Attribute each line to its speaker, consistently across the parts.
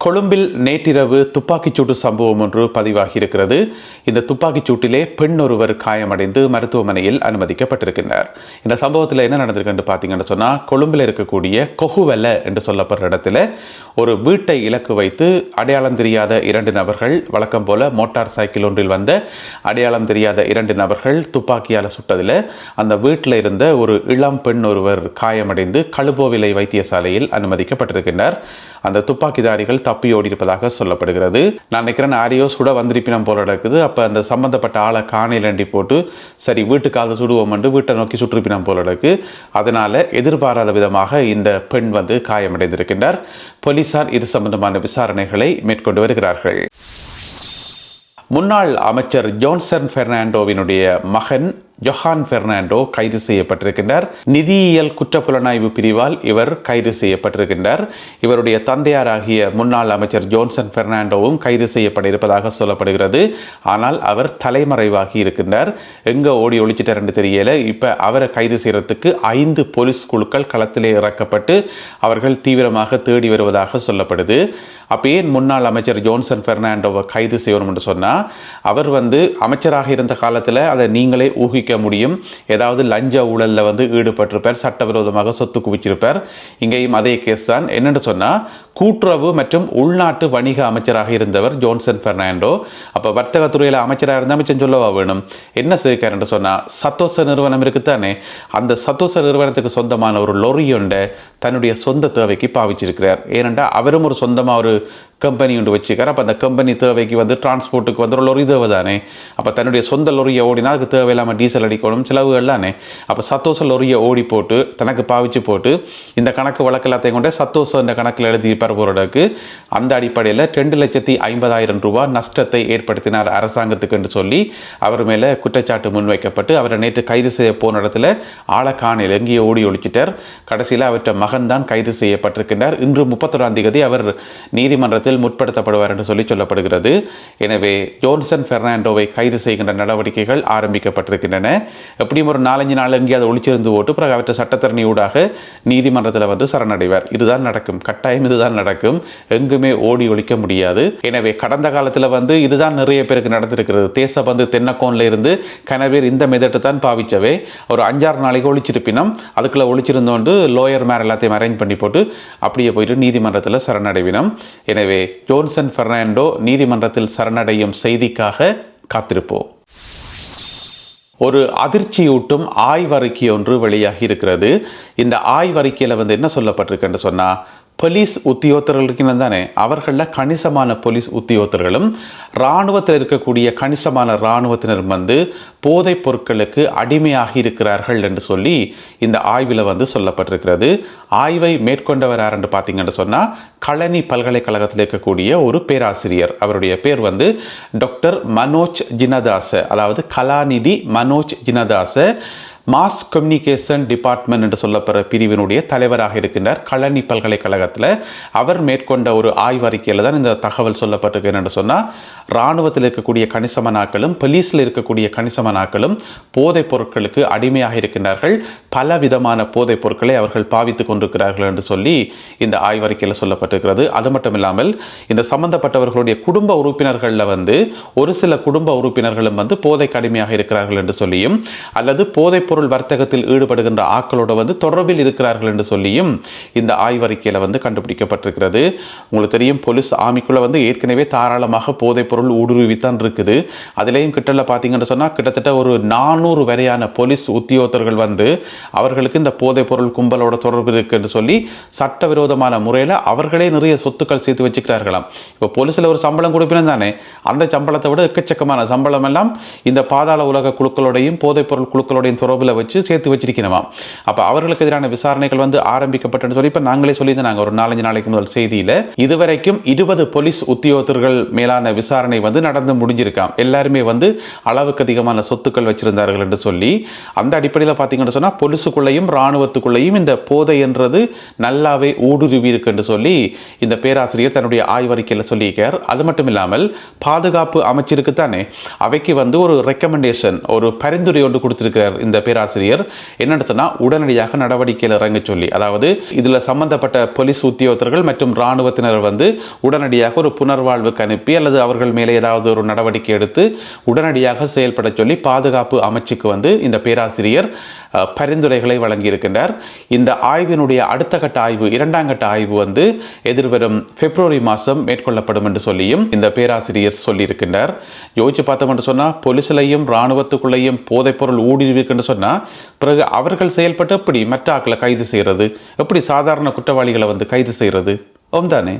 Speaker 1: கொழும்பில் நேற்றிரவு துப்பாக்கிச்சூட்டு சம்பவம் ஒன்று பதிவாகி இருக்கிறது. இந்த துப்பாக்கிச்சூட்டிலே பெண் ஒருவர் காயமடைந்து மருத்துவமனையில் அனுமதிக்கப்பட்டிருக்கின்றார். இந்த சம்பவத்தில் என்ன நடந்திருக்கு பார்த்தீங்கன்னு சொன்னால், கொழும்பில் இருக்கக்கூடிய கொகுவெல என்று சொல்லப்படுற இடத்துல ஒரு வீட்டை இலக்கு வைத்து அடையாளம் தெரியாத 2 நபர்கள், வழக்கம் போல மோட்டார் சைக்கிள் ஒன்றில் வந்த அடையாளம் தெரியாத 2 நபர்கள் துப்பாக்கியால் சுட்டதில் அந்த வீட்டில் இருந்த ஒரு இளம் பெண் ஒருவர் காயமடைந்து கழுபோவிலை வைத்தியசாலையில் அனுமதிக்கப்பட்டிருக்கின்றார். அந்த துப்பாக்கிதாரிகள் தப்பி ஓடி இருப்பதாக சொல்லப்படுகிறது. நான் நினைக்கிறேன் ஆரியோ சுட வந்திருப்பினம் போல நடக்குது. அப்போ அந்த சம்பந்தப்பட்ட ஆளை காணிலண்டி போட்டு சரி வீட்டுக்காக சுடுவோம் என்று வீட்டை நோக்கி சுற்றிப்பினம் போல நடக்கு. அதனால எதிர்பாராத விதமாக இந்த பெண் காயமடைந்திருக்கின்றார். போலீசார் இது சம்பந்தமான விசாரணைகளை மேற்கொண்டு வருகிறார்கள். முன்னாள் அமைச்சர் ஜோன்சன் பெர்னாண்டோவினுடைய மகன் ஜொஹான் பெர்னாண்டோ கைது செய்யப்பட்டிருக்கின்றார். நிதியியல் குற்றப்புலனாய்வு பிரிவால் இவர் கைது செய்யப்பட்டிருக்கின்றார். இவருடைய தந்தையாராகிய முன்னாள் அமைச்சர் ஜோன்சன் பெர்னாண்டோவும் கைது செய்யப்பட இருப்பதாக சொல்லப்படுகிறது. ஆனால் அவர் தலைமறைவாகி இருக்கின்றார். எங்க ஓடி ஒழிச்சிட்டார் என்று தெரியல. இப்ப அவரை கைது செய்யறதுக்கு 5 போலீஸ் குழுக்கள் களத்திலே இறக்கப்பட்டு அவர்கள் தீவிரமாக தேடி வருவதாக சொல்லப்படுது. அப்ப ஏன் முன்னாள் அமைச்சர் ஜோன்சன் பெர்னாண்டோவை கைது செய்யணும் என்று சொன்னா, அவர் அமைச்சராக இருந்த காலத்தில் அதை நீங்களே ஊகிக்க முடியும். ஏதாவது லஞ்ச ஊழல்ல ஈடுபட்டிருப்பார், சட்டவிரோதமாக சொத்து குவிச்சிருப்பார். இங்கேயும் அதே கேஸ் தான். என்னென்னு சொன்னா, கூட்டுறவு மற்றும் உள்நாட்டு வணிக அமைச்சராக இருந்தவர் ஜோன்சன் பெர்னாண்டோ. அப்ப வர்த்தகத்துறையில் அமைச்சராக இருந்த அமைச்சர் சொல்லவா வேணும். என்ன செய்கிறார் என்று சொன்னா, சத்தோச நிறுவனம் இருக்குத்தானே, அந்த சத்தோச நிறுவனத்துக்கு சொந்தமான ஒரு லொரி ஒன்றை தன்னுடைய சொந்த தேவைக்கு பாவிச்சிருக்கிறார். ஏனென்றா அவரும் ஒரு சொந்தமா ஒரு கம்பெனி ஒன்று வச்சுக்கிறார். அப்போ அந்த கம்பெனி தேவைக்கு டிரான்ஸ்போர்ட்டுக்கு ஒரு லொரி தேவை தானே. அப்போ தன்னுடைய சொந்த லொரியை ஓடினா அதுக்கு தேவையில்லாமல் டீசல் அடிக்கணும், செலவுகள் தானே. அப்போ சத்தோச லொரியை ஓடி போட்டு தனக்கு பாவிச்சு போட்டு இந்த கணக்கு வழக்கு எல்லாத்தையும் கொண்டே சத்தோச இந்த கணக்கில் எழுதி பரப்புறதுக்கு அந்த அடிப்படையில் 2,50,000 ரூபாய் நஷ்டத்தை ஏற்படுத்தினார் அரசாங்கத்துக்கு என்று சொல்லி அவர் மேலே குற்றச்சாட்டு முன்வைக்கப்பட்டு அவரை நேற்று கைது செய்ய போன இடத்துல ஆழக்காணில் எங்கேயோ ஓடி ஒழிச்சிட்டார். கடைசியில் அவற்றை மகன் தான் கைது செய்யப்பட்டிருக்கின்றார். இன்று 31ஆம் தேதி அவர் நீதிமன்றத்தில் முற்படுத்தப்படுவார் என்று சொல்லப்படுகிறது. எனவே ஜோன்சன் பெர்னாண்டோவை கைது செய்கின்ற நடவடிக்கைகள் ஆரம்பிக்கப்பட்டிருக்கின்றன. எப்படியும் ஒரு 4-5 நாள் எங்கேயாவது ஒளிச்சிருந்து போட்டு பிறகு அவற்றை சட்டத்தரணி ஊடாக நீதிமன்றத்தில் சரணடைவார். இதுதான் நடக்கும், கட்டாயம் இதுதான் நடக்கும். எங்குமே ஓடி ஒழிக்க முடியாது. எனவே கடந்த காலத்தில் இதுதான் நிறைய பேருக்கு நடந்திருக்கிறது. தேசபந்து தென்னக்கோன்ல இருந்து கனவேர் இந்த மெதட்டு தான் பாவிச்சவே ஒரு 5-6 நாளைக்கு ஒழிச்சிருப்பினோம். அதுக்குள்ள ஒழிச்சிருந்தோண்டு லோயர் மேர் எல்லாத்தையும் அரேஞ்ச் பண்ணி போட்டு அப்படியே போயிட்டு நீதிமன்றத்தில் சரணடைவினோம். எனவே ஜோன்சன் பெர்னாண்டோ நீதிமன்றத்தில் சரணடையும் செய்திக்காக காத்திருப்போம். ஒரு அதிர்ச்சியூட்டும் ஆய்வறிக்கை ஒன்று வெளியாகி இருக்கிறது. இந்த ஆய்வறிக்கையில் என்ன சொல்லப்பட்டிருக்குன்னு சொன்னா, போலீஸ் உத்தியோகத்தர்களுக்கு தானே, அவர்களில் கணிசமான போலீஸ் உத்தியோகத்தர்களும் இராணுவத்தில் இருக்கக்கூடிய கணிசமான இராணுவத்தினரும் போதைப் பொருட்களுக்கு அடிமையாகி இருக்கிறார்கள் என்று சொல்லி இந்த ஆய்வில் சொல்லப்பட்டிருக்கிறது. ஆய்வை மேற்கொண்டவர் யார் என்று பார்த்தீங்கன்னு சொன்னால், களனி பல்கலைக்கழகத்தில் இருக்கக்கூடிய ஒரு பேராசிரியர். அவருடைய பேர் டாக்டர் மனோஜ் ஜினதாச, அதாவது கலாநிதி Manoj Jinadasa. Mass communication department என்று சொல்லப்படுற பிரிவினுடைய தலைவராக இருக்கின்றார் களனி பல்கலைக்கழகத்தில். அவர் மேற்கொண்ட ஒரு ஆய்வறிக்கையில் தான் இந்த தகவல் சொல்லப்பட்டிருக்கு. என்று சொன்னால், இராணுவத்தில் இருக்கக்கூடிய கணிசமானாக்களும் போலீஸில் இருக்கக்கூடிய கணிசமானாக்களும் போதைப் பொருட்களுக்கு அடிமையாக இருக்கின்றார்கள். பல விதமான போதைப் பொருட்களை அவர்கள் பாவித்துக் கொண்டிருக்கிறார்கள் என்று சொல்லி இந்த ஆய்வறிக்கையில் சொல்லப்பட்டிருக்கிறது. அது மட்டும் இல்லாமல் இந்த சம்பந்தப்பட்டவர்களுடைய குடும்ப உறுப்பினர்களில் ஒரு சில குடும்ப உறுப்பினர்களும் போதைக்கு அடிமையாக இருக்கிறார்கள் என்று சொல்லியும், அல்லது போதைப் பொருள் வர்த்தகத்தில் ஈடுபடுகின்ற ஆக்களோட தொடர்பில் இருக்கிறார்கள் என்று சொல்லியும் இந்த ஆய்வறிக்கையில் கண்டுபிடிக்கப்பட்டிருக்கிறது. உங்களுக்கு தெரியும், போலீஸ் ஆர்மிக்குள்ள ஏற்கனவே தாராளமாக போதைப் பொருள் ஊடுருவித்தான் இருக்குது. அதிலேயும் கிட்டல பார்த்தீங்கன்னு சொன்னால் கிட்டத்தட்ட ஒரு 400 வரையான போலீஸ் உத்தியோகத்தர்கள் அவர்களுக்கு இந்த போதைப் பொருள் கும்பலோட தொடர்பு இருக்கு என்று சொல்லி சட்டவிரோதமான முறையில் அவர்களே நிறைய சொத்துக்கள் சேர்த்து வச்சுக்கிறார்களாம். இப்போ போலீஸில் ஒரு சம்பளம் கொடுப்பினம் தானே, அந்த சம்பளத்தை விட எக்கச்சக்கமான சம்பளம் எல்லாம் இந்த பாதாள உலக குழுக்களோடையும் போதைப் பொருள் குழுக்களோடையும் தொடர்பு வச்சு சேர்த்து வச்சிருக்கணுமா. அப்ப அவர்களுக்கு எதிரான விசாரணைகள் ஆரம்பிக்கப்பட்டன்னு சொல்லி இப்ப நாங்களே சொல்லியிருந்தாங்க ஒரு 4-5 நாளைக்கு முதல் செய்தியில. இதுவரைக்கும் 20 போலீஸ் உத்தியோகத்தர்கள் மேலான விசாரணை நடந்து முடிஞ்சிருக்காம். எல்லாருமே அளவுக்கு அதிகமான சொத்துக்கள் வச்சிருந்தார்கள் என்று சொல்லி அந்த அடிப்படையில் பார்த்தீங்கன்னு சொன்னா, போலீஸுக்குள்ளேயும் இராணுவத்துக்குள்ளேயும் இந்த போதை என்றது நல்லாவே ஊடுருவி இருக்கு என்று சொல்லி இந்த பேராசிரியர் தன்னுடைய ஆய்வறிக்கையில் சொல்லியிருக்கார். அது மட்டும் இல்லாமல் பாதுகாப்பு அமைச்சிருக்கு தானே, அவைக்கு ஒரு ரெக்கமெண்டேஷன், ஒரு பரிந்துரை ஒன்று கொடுத்திருக்கிறார் இந்த பேராசிரியர் என்னன்னு சொன்னா உடனடியாக நடவடிக்கையில் இறங்க சொல்லி, அதாவது இதுல சம்பந்தப்பட்ட போலீஸ் உத்தியோகத்தர்கள் மற்றும் இராணுவத்தினர் உடனடியாக ஒரு புனர்வாழ்வுக்கு அனுப்பி அல்லது அவர்கள் மேலே ஏதாவது ஒரு நடவடிக்கை எடுத்து உடனடியாக செயல்பட சொல்லி பாதுகாப்பு அமைச்சுக்கு இந்த பேராசிரியர் பரிந்துரைகளை வழங்கியிருக்கின்றார். இந்த ஆய்வினுடைய அடுத்த கட்ட ஆய்வு, இரண்டாம் கட்ட ஆய்வு எதிர்வரும் பிப்ரவரி மாதம் மேற்கொள்ளப்படும் என்று சொல்லியும் இந்த பேராசிரியர் சொல்லியிருக்கின்றார். யோசிச்சு பார்த்தோம் என்று சொன்னா, போலீஸ்லையும் இராணுவத்துக்குள்ளேயும் போதைப்பொருள் ஊடுருவிருக்குன்னு சொன்னா பிறகு அவர்கள் செயல்பட்டு எப்படி மற்ற ஆட்களை கைது செய்யறது, எப்படி சாதாரண குற்றவாளிகளை கைது செய்யறது தானே.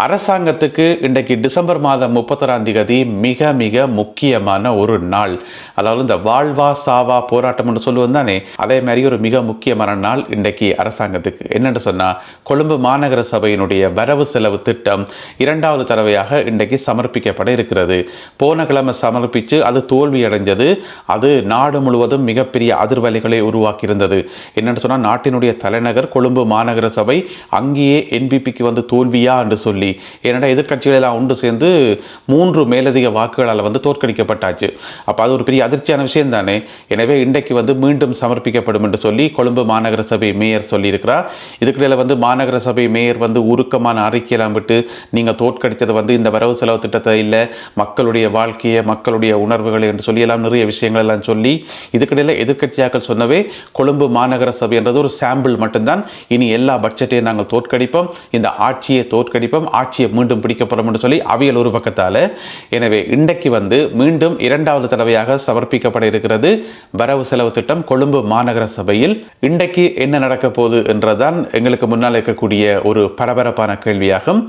Speaker 1: அரசாங்கத்துக்கு இன்றைக்கு டிசம்பர் மாதம் 31 மிக மிக முக்கியமான ஒரு நாள். அதாவது இந்த வாழ்வா சாவா போராட்டம் என்று சொல்லுவது தானே, அதே மாதிரி ஒரு மிக முக்கியமான நாள் இன்றைக்கு அரசாங்கத்துக்கு. என்னென்னு சொன்னால், கொழும்பு மாநகர சபையினுடைய வரவு செலவு திட்டம் 2வது தடவையாக இன்றைக்கு சமர்ப்பிக்கப்பட இருக்கிறது. போன கிழமை சமர்ப்பித்து அது தோல்வி அடைஞ்சது. அது நாடு முழுவதும் மிகப்பெரிய அதிர்வலைகளை உருவாக்கியிருந்தது. என்னென்னு சொன்னால், நாட்டினுடைய தலைநகர் கொழும்பு மாநகர சபை அங்கேயே என்பிபிக்கு தோல்வியா என்று சொல்லி, ஏன்னா எதிர்கட்சிகள் எல்லாம் ஒன்று சேர்ந்து 3 மேலதிக வாக்குகளால் தோற்கடிக்கப்பட்டாச்சு. அப்போ அது ஒரு பெரிய அதிர்ச்சியான விஷயம் தானே. எனவே இன்றைக்கு மீண்டும் சமர்ப்பிக்கப்படும் என்று சொல்லி கொழும்பு மாநகர சபை மேயர் சொல்லியிருக்கிறார். இதுக்கிடையில் மாநகர சபை மேயர் உருக்கமான அறிக்கையெல்லாம் விட்டு, நீங்கள் தோற்கடித்தது இந்த வரவு செலவு திட்டத்தை இல்லை, மக்களுடைய வாழ்க்கையை மக்களுடைய உணர்வுகளை என்று சொல்லி எல்லாம் நிறைய விஷயங்கள் எல்லாம் சொல்லி, இதுக்கிடையில் எதிர்கட்சியாக்கள் சொன்னவே கொழும்பு மாநகர சபை என்றது ஒரு சாம்பிள் மட்டும்தான், இனி எல்லா பட்ஜெட்டையும் நாங்கள் தோற்கடிப்போம், இந்த ஆட்சியை தோற்கடிப்போம், ஆட்சியை மீண்டும் பிடிக்கப்படும் என்று சொல்லி அவியல் ஒரு பக்கத்தால். எனவே இன்றைக்கு மீண்டும் 2வது தடவையாக சமர்ப்பிக்கப்பட இருக்கிறது வரவு செலவு திட்டம் கொழும்பு மாநகர சபையில். இன்றைக்கு என்ன நடக்க போகுது என்றதான் எங்களுக்கு முன்னால் இருக்கக்கூடிய ஒரு பரபரப்பான கேள்வியாகும்.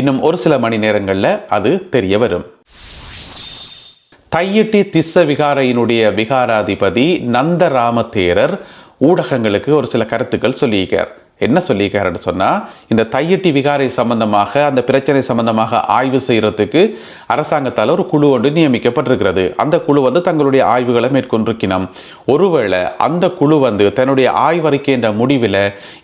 Speaker 1: இன்னும் ஒரு சில மணி நேரங்களில் அது தெரிய வரும். தையிட்டி திஸ்ஸ விகாரையினுடைய விகாராதிபதி நந்தராம தேரர் ஊடகங்களுக்கு ஒரு சில கருத்துக்கள் சொல்லியிருக்கார். என்ன சொல்லியிருக்காருன்னு சொன்னால், இந்த தையிட்டி விகாரை சம்பந்தமாக, அந்த பிரச்சனை சம்பந்தமாக ஆய்வு செய்கிறதுக்கு அரசாங்கத்தால் ஒரு குழு ஒன்று நியமிக்கப்பட்டிருக்கிறது. அந்த குழு தங்களுடைய ஆய்வுகளை மேற்கொண்டிருக்கணும். ஒருவேளை அந்த குழு தன்னுடைய ஆய்வறிக்கை என்ற முடிவில்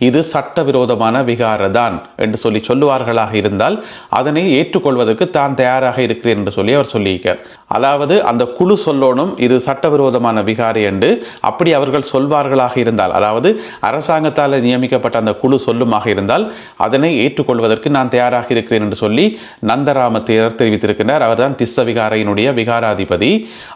Speaker 1: இது சட்டவிரோதமான விகாரை தான் என்று சொல்லுவார்களாக இருந்தால் அதனை ஏற்றுக்கொள்வதற்கு தான் தயாராக இருக்கிறேன் என்று சொல்லி அவர் சொல்லியிருக்கார். அதாவது அந்த குழு சொல்லணும் இது சட்டவிரோதமான விகாரை என்று. அப்படி அவர்கள் சொல்வார்களாக இருந்தால், அதாவது அரசாங்கத்தால் நியமிக்கப்பட்ட அந்த குழு சொல்லுமாக இருந்தால் அதனை ஏற்றுக்கொள்வதற்கு நான் தயாராக இருக்கிறேன் என்று சொல்லி நந்தராம தேரர் தெரிவித்திருக்கிறார். அவர்தான் திஸ்ஸ விகாரையினுடைய விகாராதிபதி.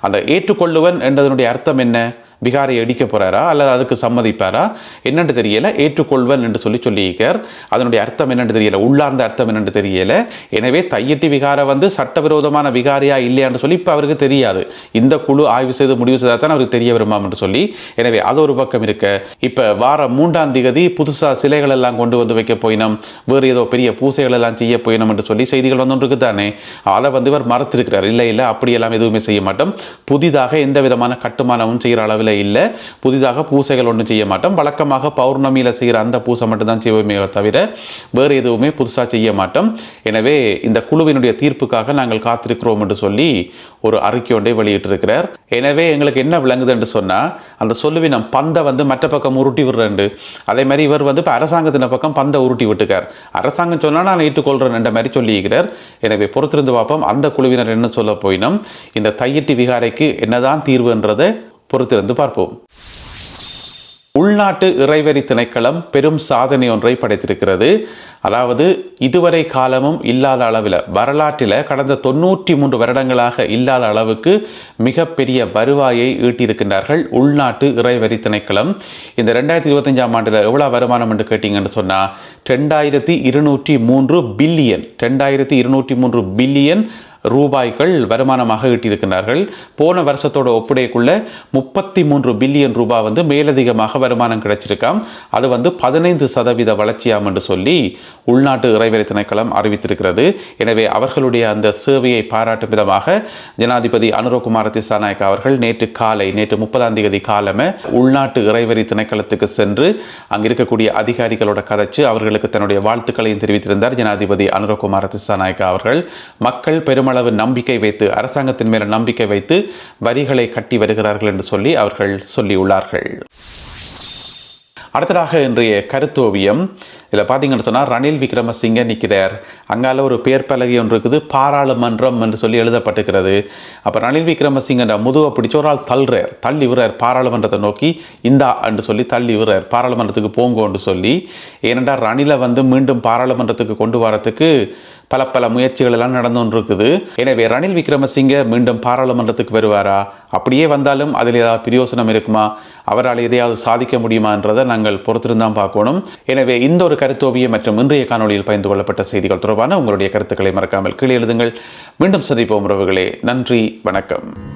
Speaker 1: அந்த ஏற்றுக்கொள்ளுவன் என்பதனுடைய அர்த்தம் என்ன? விகாரை அடிக்க போறாரா அல்லது அதுக்கு சம்மதிப்பாரா என்னன்னு தெரியல. ஏற்றுக்கொள்வன் என்று சொல்லியிருக்கார். அதனுடைய அர்த்தம் என்னன்னு தெரியல, உள்ளார்ந்த அர்த்தம் என்னன்னு தெரியல. எனவே தையிட்டி விகாரை சட்டவிரோதமான விகாரியா இல்லையான்னு சொல்லி இப்ப அவருக்கு தெரியாது. இந்த குழு ஆய்வு செய்து முடிவு செய்தால் தான் அவருக்கு தெரிய வருமாம் என்று சொல்லி, எனவே அது ஒரு பக்கம் இருக்க, இப்ப வாரம் 3ஆம் தேதி புதுசா சிலைகள் எல்லாம் கொண்டு வைக்க போயினோம், வேறு ஏதோ பெரிய பூசைகள் எல்லாம் செய்ய போயினோம் என்று சொல்லி செய்திகள் வந்துருக்கு தானே. அதை இவர் மறுத்திருக்கிறார். இல்ல அப்படியெல்லாம் எதுவுமே செய்ய மாட்டோம், புதிதாக எந்த விதமான கட்டுமானமும் செய்கிற அளவில் இல்லை, புதிதாக பூசைகள் ஒன்றும் செய்ய மாட்டோம், வழக்கமாக பௌர்ணமியில செய்கிற அந்த பூசை மட்டும் தான் செய்வோமே தவிர வேறு எதுவுமே புதுசா செய்ய மாட்டோம். எனவே இந்த குழுவினுடைய தீர்ப்புக்காக நாங்கள் காத்திருக்கிறோம் என்று சொல்லி ஒரு அறிக்கை ஒன்றை வெளியிட்டிருக்கிறார். எனவே எங்களுக்கு என்ன விளங்குது என்று சொன்னா, அந்த சொல்லுவினம் பந்தை மற்ற பக்கம் உருட்டி விடுறேன். அதே மாதிரி இவர் இப்ப அரசாங்கத்தின் பக்கம் பந்தை உருட்டி விட்டுக்கார். அரசாங்கம் சொன்னா நான் ஏற்றுக்கொள்றேன் என்ற மாதிரி சொல்லியிருக்கிறார். எனவே பொறுத்திருந்து பார்ப்போம் அந்த குழுவினர் என்ன சொல்ல போயினும். இந்த தையிட்டி விகாரைக்கு என்னதான் தீர்வு என்றதை பொறுத்திருந்து பார்ப்போம். உள்நாட்டு இறைவரி திணைக்களம் பெரும் சாதனை ஒன்றை படைத்திருக்கிறது. அதாவது இதுவரை காலமும் இல்லாத அளவில், வரலாற்றில் கடந்த 93 வருடங்களாக இல்லாத அளவுக்கு மிகப்பெரிய வருவாயை ஈட்டியிருக்கின்றார்கள் உள்நாட்டு இறைவரி திணைக்களம். இந்த 2025ஆம் ஆண்டில் எவ்வளவு வருமானம் என்று கேட்டீங்கன்னு சொன்னா 2203 பில்லியன் 2203 பில்லியன் ரூபாய்கள் வருமானமாக ஈட்டியிருக்கிறார்கள். போன வருஷத்தோட ஒப்படைக்குள்ள 33 பில்லியன் ரூபாய் மேலதிகமாக வருமானம் கிடைச்சிருக்காம். அது 15% வளர்ச்சியாம் என்று சொல்லி உள்நாட்டு இறைவரி திணைக்களம் அறிவித்திருக்கிறது. எனவே அவர்களுடைய அந்த சேவையை பாராட்டும் விதமாக ஜனாதிபதி அனுரகுமார திசாநாயக்க அவர்கள் நேற்று 30ஆம் தேதி காலமே உள்நாட்டு இறைவரி திணைக்களத்துக்கு சென்று அங்கு இருக்கக்கூடிய அதிகாரிகளோட கதைச்சு அவர்களுக்கு தன்னுடைய வாழ்த்துக்களையும் தெரிவித்திருந்தார். ஜனாதிபதி அனுரகுமார திசாநாயக்க அவர்கள் மக்கள் பெருமளவு நம்பிக்கை வைத்து, அரசாங்கத்தின் மேல நம்பிக்கை வைத்து வரிகளை கட்டி வருகிறார்கள் என்று சொல்லி அவர்கள் சொல்லியுள்ளார்கள். அடுத்ததாக இன்றைய கருத்தோவியம். இதில் பார்த்தீங்கன்னு சொன்னால் ரணில் விக்ரமசிங்கே நிற்கிறார். அங்கால ஒரு பேர் பலகை ஒன்று இருக்குது, பாராளுமன்றம் என்று சொல்லி எழுதப்பட்டிருக்கிறது. அப்போ ரணில் விக்ரமசிங்க முதுவை பிடிச்ச ஒரு ஆள் தள்ளி விடுறார் பாராளுமன்றத்தை நோக்கி, இந்தா என்று சொல்லி தள்ளி விடுறார், பாராளுமன்றத்துக்கு போங்கோன்னு சொல்லி. ஏனென்றால் ரணிலை மீண்டும் பாராளுமன்றத்துக்கு கொண்டு வரத்துக்கு பல முயற்சிகள் எல்லாம் நடந்து கொண்டிருக்குது. எனவே ரணில் விக்ரமசிங்கே மீண்டும் பாராளுமன்றத்துக்கு வருவாரா? அப்படியே வந்தாலும் அதில் ஏதாவது பிரயோசனம் இருக்குமா? அவரால் எதையாவது சாதிக்க முடியுமா என்றதை நாங்கள் பொறுத்திருந்தான் பார்க்கணும். எனவே இந்த ஒரு கருத்தோவியம் மற்றும் இன்றைய காணொலியில் பகிர்ந்து கொள்ளப்பட்ட செய்திகள் தொடர்பான உங்களுடைய கருத்துக்களை மறக்காமல் கீழே எழுதுங்கள். மீண்டும் சந்திப்போம் உறவுகளே. நன்றி, வணக்கம்.